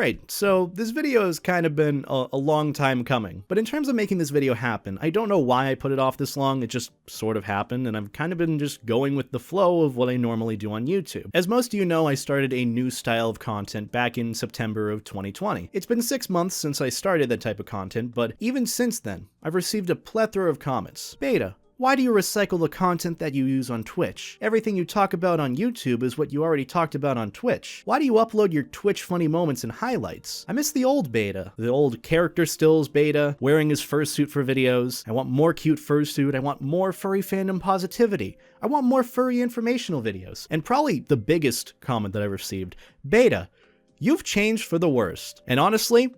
Alright, so this video has kind of been a long time coming, but in terms of making this video happen, I don't know why I put it off this long, it just sort of happened, and I've kind of been just going with the flow of what I normally do on YouTube. As most of you know, I started a new style of content back in September of 2020. It's been 6 months since I started that type of content, but even since then, I've received a plethora of comments. Beta, why do you recycle the content that you use on Twitch? Everything you talk about on YouTube is what you already talked about on Twitch. Why do you upload your Twitch funny moments and highlights? I miss the old beta, the old character stills beta, wearing his fursuit for videos. I want more cute fursuit. I want more furry fandom positivity. I want more furry informational videos. And probably the biggest comment that I received, Beta, you've changed for the worst. And honestly,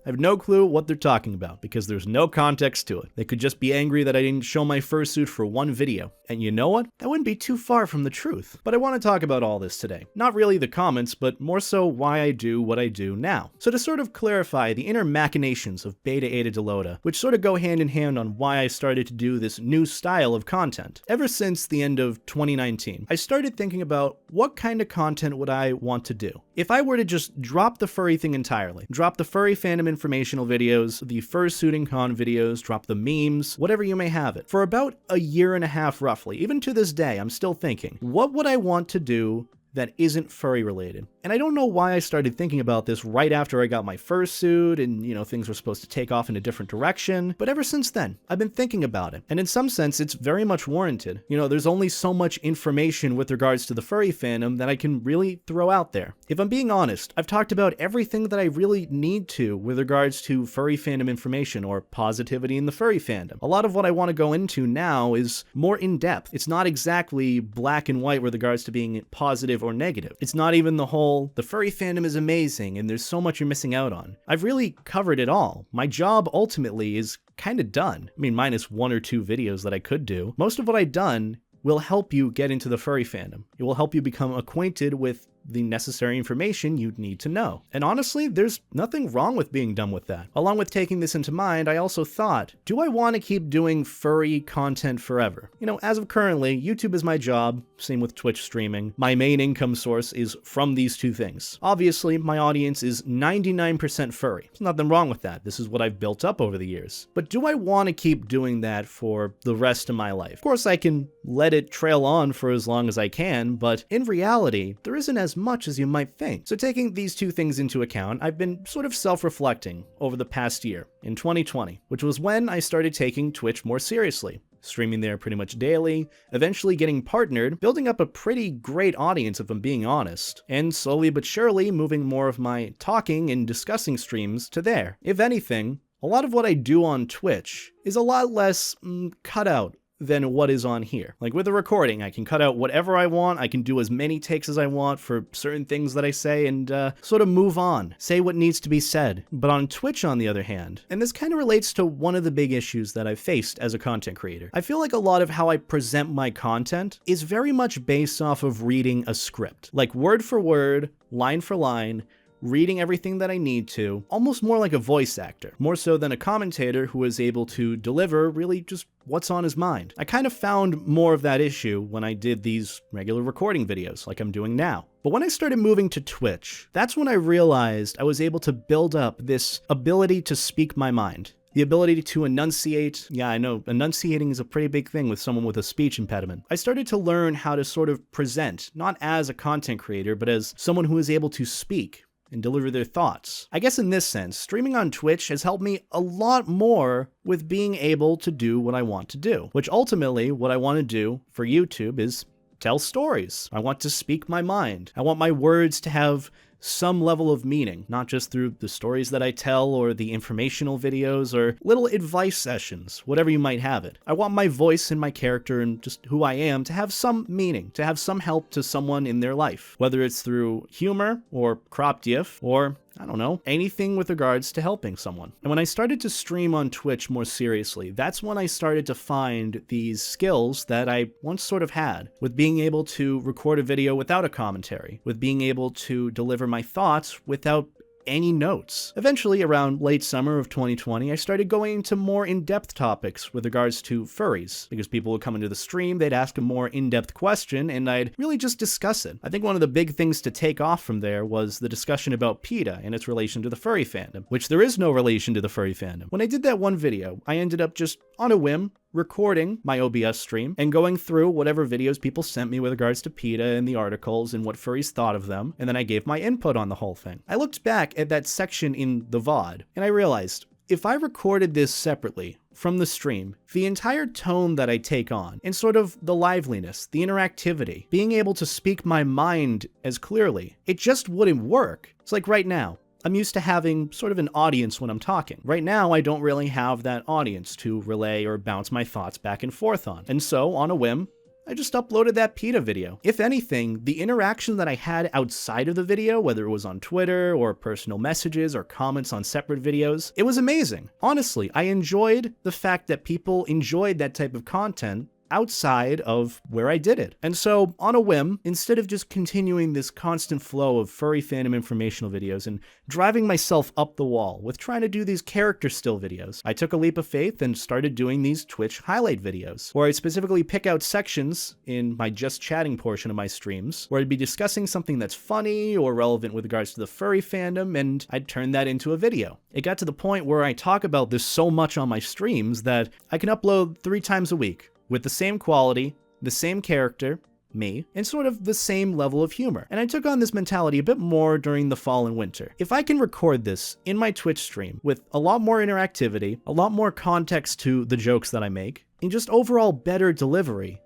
I have no clue what they're talking about because there's no context to it. They could just be angry that I didn't show my fursuit for one video. And you know what? That wouldn't be too far from the truth. But I want to talk about all this today. Not really the comments, but more so why I do what I do now. So to sort of clarify the inner machinations of BetaEtaDelota, which sort of go hand in hand on why I started to do this new style of content. Ever since the end of 2019, I started thinking about what kind of content would I want to do. If I were to just drop the furry thing entirely, drop the furry fandom informational videos, the fursuiting con videos, drop the memes, whatever you may have it. For about a year and a half roughly, even to this day, I'm still thinking, what would I want to do that isn't furry related? And I don't know why I started thinking about this right after I got my fursuit and, you know, things were supposed to take off in a different direction, but ever since then, I've been thinking about it. And in some sense, it's very much warranted. You know, there's only so much information with regards to the furry fandom that I can really throw out there. If I'm being honest, I've talked about everything that I really need to with regards to furry fandom information or positivity in the furry fandom. A lot of what I want to go into now is more in-depth. It's not exactly black and white with regards to being positive or negative. It's not even the whole, the furry fandom is amazing and there's so much you're missing out on. I've really covered it all. My job ultimately is kind of done. I mean, minus 1 or 2 videos that I could do. Most of what I've done will help you get into the furry fandom. It will help you become acquainted with the necessary information you'd need to know. And honestly, there's nothing wrong with being done with that. Along with taking this into mind, I also thought, do I want to keep doing furry content forever? You know, as of currently, YouTube is my job, same with Twitch streaming. My main income source is from these two things. Obviously, my audience is 99% furry. There's nothing wrong with that. This is what I've built up over the years. But do I want to keep doing that for the rest of my life? Of course, I can let it trail on for as long as I can, but in reality, there isn't as much as you might think. So taking these two things into account, I've been sort of self-reflecting over the past year, in 2020, which was when I started taking Twitch more seriously. Streaming there pretty much daily, eventually getting partnered, building up a pretty great audience if I'm being honest, and slowly but surely moving more of my talking and discussing streams to there. If anything, a lot of what I do on Twitch is a lot less cut out than what is on here. Like with a recording, I can cut out whatever I want, I can do as many takes as I want for certain things that I say and sort of move on, say what needs to be said. But on Twitch, on the other hand, and this kind of relates to one of the big issues that I've faced as a content creator, I feel like a lot of how I present my content is very much based off of reading a script. Like word for word, line for line, reading everything that I need to, almost more like a voice actor, more so than a commentator who is able to deliver really just what's on his mind. I kind of found more of that issue when I did these regular recording videos like I'm doing now. But when I started moving to Twitch, that's when I realized I was able to build up this ability to speak my mind. The ability to enunciate. Yeah, I know, enunciating is a pretty big thing with someone with a speech impediment. I started to learn how to sort of present, not as a content creator, but as someone who is able to speak and deliver their thoughts. I guess in this sense, streaming on Twitch has helped me a lot more with being able to do what I want to do, which ultimately what I want to do for YouTube is tell stories. I want to speak my mind. I want my words to have some level of meaning, not just through the stories that I tell or the informational videos or little advice sessions, whatever you might have it. I want my voice and my character and just who I am to have some meaning, to have some help to someone in their life, whether it's through humor or cropped GIF or I don't know, anything with regards to helping someone. And when I started to stream on Twitch more seriously, that's when I started to find these skills that I once sort of had, with being able to record a video without a commentary, with being able to deliver my thoughts without any notes. Eventually, around late summer of 2020, I started going into more in-depth topics with regards to furries, because people would come into the stream, they'd ask a more in-depth question, and I'd really just discuss it. I think one of the big things to take off from there was the discussion about PETA and its relation to the furry fandom, which there is no relation to the furry fandom. When I did that one video, I ended up just, on a whim, recording my OBS stream and going through whatever videos people sent me with regards to PETA and the articles and what furries thought of them, and then I gave my input on the whole thing. I looked back at that section in the VOD, and I realized, if I recorded this separately from the stream, the entire tone that I take on, and sort of the liveliness, the interactivity, being able to speak my mind as clearly, it just wouldn't work. It's like right now, I'm used to having sort of an audience when I'm talking. Right now, I don't really have that audience to relay or bounce my thoughts back and forth on. And so, on a whim, I just uploaded that PETA video. If anything, the interaction that I had outside of the video, whether it was on Twitter or personal messages or comments on separate videos, it was amazing. Honestly, I enjoyed the fact that people enjoyed that type of content outside of where I did it. And so, on a whim, instead of just continuing this constant flow of furry fandom informational videos and driving myself up the wall with trying to do these character still videos, I took a leap of faith and started doing these Twitch highlight videos, where I'd specifically pick out sections in my just chatting portion of my streams, where I'd be discussing something that's funny or relevant with regards to the furry fandom, and I'd turn that into a video. It got to the point where I talk about this so much on my streams that I can upload 3 times a week, with the same quality, the same character, me, and sort of the same level of humor. And I took on this mentality a bit more during the fall and winter. If I can record this in my Twitch stream with a lot more interactivity, a lot more context to the jokes that I make, and just overall better delivery,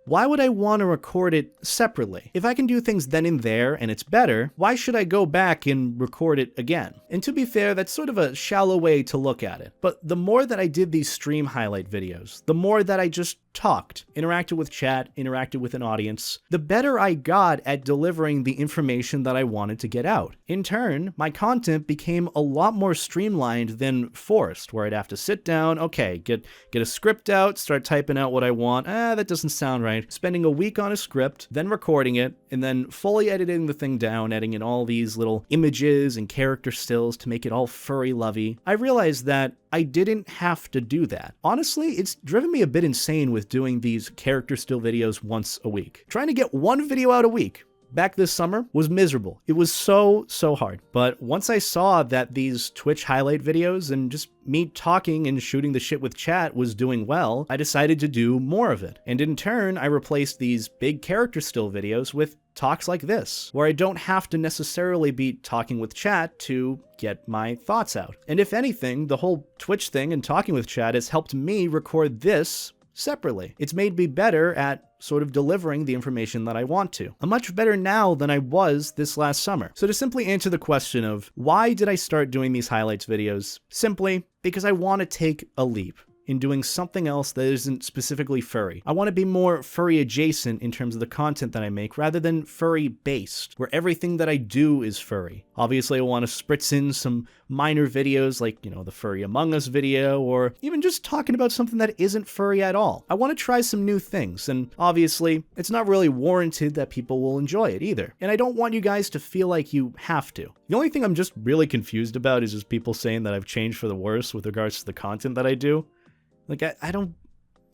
why would I want to record it separately? If I can do things then and there and it's better, why should I go back and record it again? And to be fair, that's sort of a shallow way to look at it. But the more that I did these stream highlight videos, the more that I just talked, interacted with chat, interacted with an audience, the better I got at delivering the information that I wanted to get out. In turn, my content became a lot more streamlined than forced, where I'd have to sit down, okay, get a script out, start typing out what I want, that doesn't sound right, spending a week on a script, then recording it, and then fully editing the thing down, adding in all these little images and character stills to make it all furry lovey. I realized that I didn't have to do that. Honestly, it's driven me a bit insane with doing these character still videos once a week. Trying to get one video out a week back this summer was miserable. It was so hard. But once I saw that these Twitch highlight videos and just me talking and shooting the shit with chat was doing well, I decided to do more of it. And in turn, I replaced these big character still videos with talks like this, where I don't have to necessarily be talking with chat to get my thoughts out. And if anything, the whole Twitch thing and talking with chat has helped me record this separately. It's made me better at sort of delivering the information that I want to. I'm much better now than I was this last summer. So to simply answer the question of why did I start doing these highlights videos? Simply because I want to take a leap in doing something else that isn't specifically furry. I want to be more furry adjacent in terms of the content that I make rather than furry based, where everything that I do is furry. Obviously, I want to spritz in some minor videos like, the Furry Among Us video, or even just talking about something that isn't furry at all. I want to try some new things, and obviously, it's not really warranted that people will enjoy it either. And I don't want you guys to feel like you have to. The only thing I'm just really confused about is just people saying that I've changed for the worse with regards to the content that I do. Like, I don't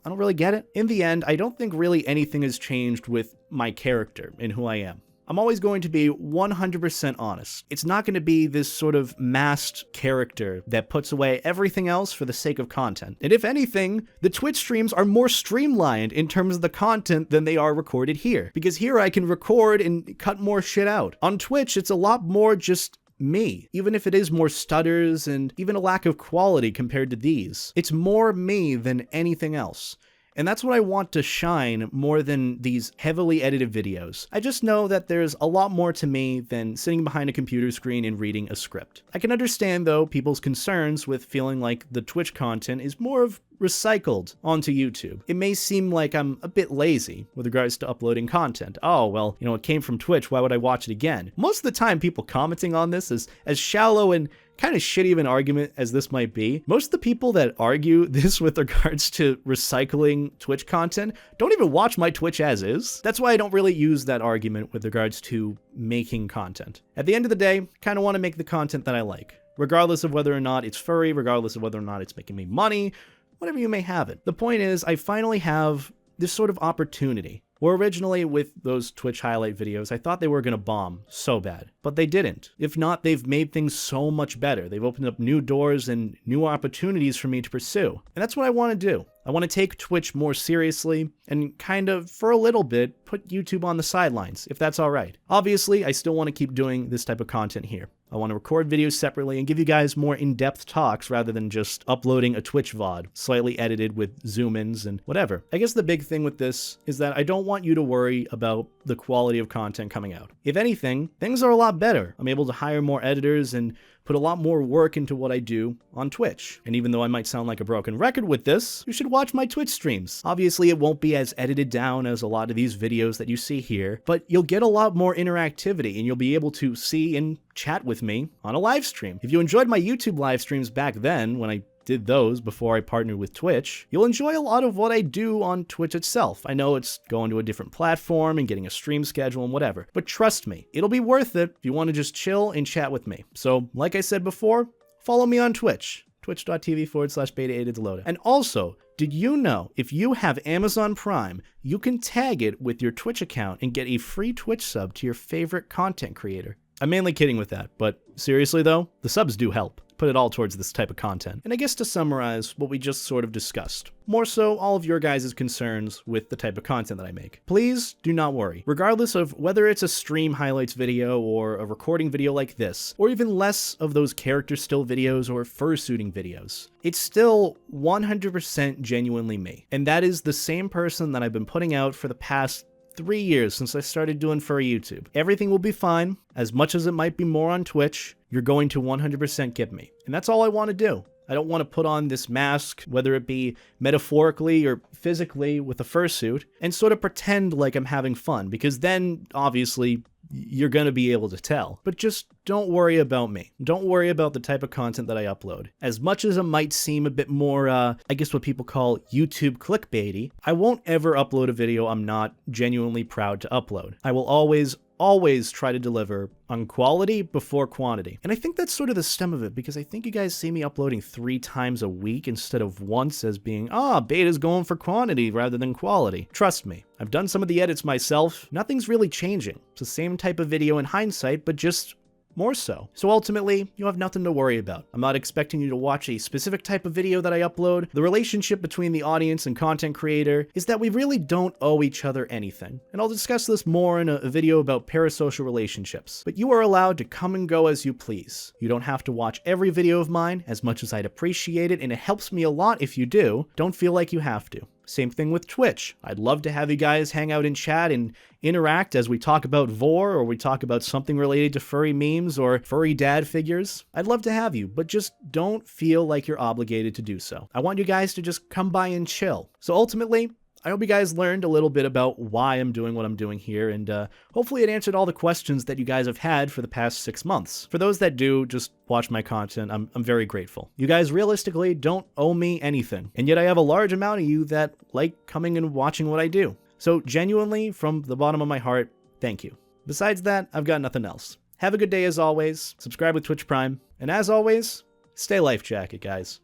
really get it. In the end, I don't think really anything has changed with my character and who I am. I'm always going to be 100% honest. It's not going to be this sort of masked character that puts away everything else for the sake of content. And if anything, the Twitch streams are more streamlined in terms of the content than they are recorded here. Because here I can record and cut more shit out. On Twitch, it's a lot more just me, even if it is more stutters and even a lack of quality compared to these. It's more me than anything else. And that's what I want to shine more than these heavily edited videos. I just know that there's a lot more to me than sitting behind a computer screen and reading a script. I can understand, though, people's concerns with feeling like the Twitch content is more of recycled onto YouTube. It may seem like I'm a bit lazy with regards to uploading content. Oh, well, it came from Twitch, why would I watch it again? Most of the time, people commenting on this is as shallow and kind of shitty of an argument as this might be, most of the people that argue this with regards to recycling Twitch content don't even watch my Twitch as is. That's why I don't really use that argument with regards to making content. At the end of the day, I kind of want to make the content that I like, regardless of whether or not it's furry, regardless of whether or not it's making me money, whatever you may have it. The point is, I finally have this sort of opportunity. Where originally with those Twitch highlight videos, I thought they were going to bomb so bad, but they didn't. If not, they've made things so much better. They've opened up new doors and new opportunities for me to pursue. And that's what I want to do. I want to take Twitch more seriously and kind of, for a little bit, put YouTube on the sidelines, if that's all right. Obviously, I still want to keep doing this type of content here. I want to record videos separately and give you guys more in-depth talks rather than just uploading a Twitch VOD, slightly edited with zoom-ins and whatever. I guess the big thing with this is that I don't want you to worry about the quality of content coming out. If anything, things are a lot better. I'm able to hire more editors and put a lot more work into what I do on Twitch. And even though I might sound like a broken record with this, you should watch my Twitch streams. Obviously, it won't be as edited down as a lot of these videos that you see here, but you'll get a lot more interactivity and you'll be able to see and chat with me on a live stream. If you enjoyed my YouTube live streams back then, when I did those before I partnered with Twitch, you'll enjoy a lot of what I do on Twitch itself. I know it's going to a different platform and getting a stream schedule and whatever, but trust me, it'll be worth it if you want to just chill and chat with me. So, like I said before, follow me on Twitch, twitch.tv/BetaEtaDelota. And also, did you know if you have Amazon Prime, you can tag it with your Twitch account and get a free Twitch sub to your favorite content creator? I'm mainly kidding with that, but seriously though, the subs do help. Put it all towards this type of content. And I guess to summarize what we just sort of discussed, more so all of your guys' concerns with the type of content that I make. Please do not worry. Regardless of whether it's a stream highlights video or a recording video like this, or even less of those character still videos or fursuiting videos, it's still 100% genuinely me. And that is the same person that I've been putting out for the past 3 years since I started doing furry YouTube. Everything will be fine. As much as it might be more on Twitch, you're going to 100% get me. And that's all I want to do. I don't want to put on this mask, whether it be metaphorically or physically with a fursuit, and sort of pretend like I'm having fun, because then, obviously, you're going to be able to tell. But just don't worry about me. Don't worry about the type of content that I upload. As much as it might seem a bit more, I guess what people call YouTube clickbaity, I won't ever upload a video I'm not genuinely proud to upload. I will always try to deliver on quality before quantity. And I think that's sort of the stem of it, because I think you guys see me uploading 3 times a week instead of once as being, beta's going for quantity rather than quality. Trust me, I've done some of the edits myself. Nothing's really changing. It's the same type of video in hindsight, but just more so. So ultimately, you have nothing to worry about. I'm not expecting you to watch a specific type of video that I upload. The relationship between the audience and content creator is that we really don't owe each other anything. And I'll discuss this more in a video about parasocial relationships. But you are allowed to come and go as you please. You don't have to watch every video of mine, as much as I'd appreciate it, and it helps me a lot if you do. Don't feel like you have to. Same thing with Twitch. I'd love to have you guys hang out in chat and interact as we talk about vor, or we talk about something related to furry memes or furry dad figures. I'd love to have you, but just don't feel like you're obligated to do so. I want you guys to just come by and chill. So ultimately, I hope you guys learned a little bit about why I'm doing what I'm doing here, and hopefully it answered all the questions that you guys have had for the past 6 months. For those that do just watch my content, I'm very grateful. You guys realistically don't owe me anything, and yet I have a large amount of you that like coming and watching what I do. So genuinely, from the bottom of my heart, thank you. Besides that, I've got nothing else. Have a good day as always, subscribe with Twitch Prime, and as always, stay life jacket, guys.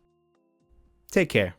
Take care.